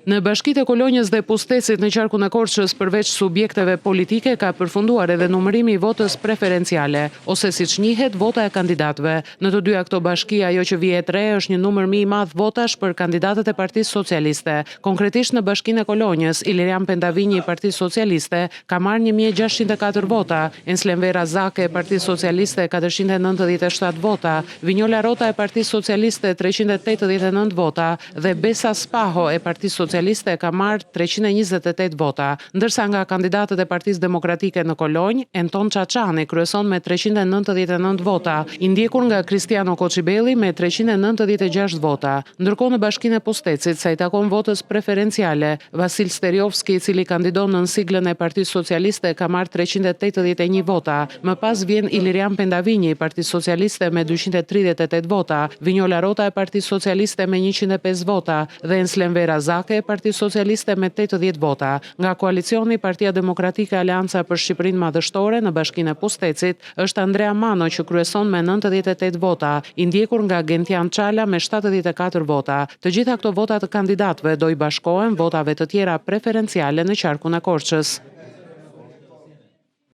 Në Bashkitë e Kolonjës dhe Pustecit në qarkun e Korçës, përveç subjekteve politike, ka përfunduar edhe numërimi i votës preferenciale, ose siç njihet, vota e kandidatëve. Në të dyja këto bashki, ajo që vihet re është një numër më i madh votash për kandidatët e Partisë Socialiste. Konkretisht në Bashkinë e Kolonjës, Ilirian Pendavinji i Partisë Socialiste ka marrë 1604 vota, Enslen Vera Zake e Partisë Socialiste 497 vota, Vinjola Rota e Partisë Socialiste 389 vota dhe Besa Spaho e Partisë Socialiste ka marrë 328 vota, ndërsa nga kandidatët e Partisë Demokratike në Kolonjë, Enton Çaçani kryeson me 399 vota, i ndjekur nga Kristiano Koçibelli me 396 vota. Ndërkohë në Bashkinë e Pustecit, sa i takon votës preferenciale, Vasil Steriovski, i cili kandidon në siglën e Partisë Socialiste, ka marrë 381 vota. Më pas vjen Ilirian Pendavinji i Partisë Socialiste me 238 vota, Vinjola Rota e Partisë Socialiste me 105 vota dhe Enslen Vera Zake e Partisë Socialiste me 80 vota. Nga koalicioni Partia Demokratike Aleanca për Shqipërinë Madhështore në Bashkinë e Pustecit është Andrea Mano që kryeson me 98 vota, i ndjekur nga Gentian Çala me 74 vota. Të gjitha këto vota të kandidatëve do i bashkohen votave të tjera preferenciale në qarkun e Korçës.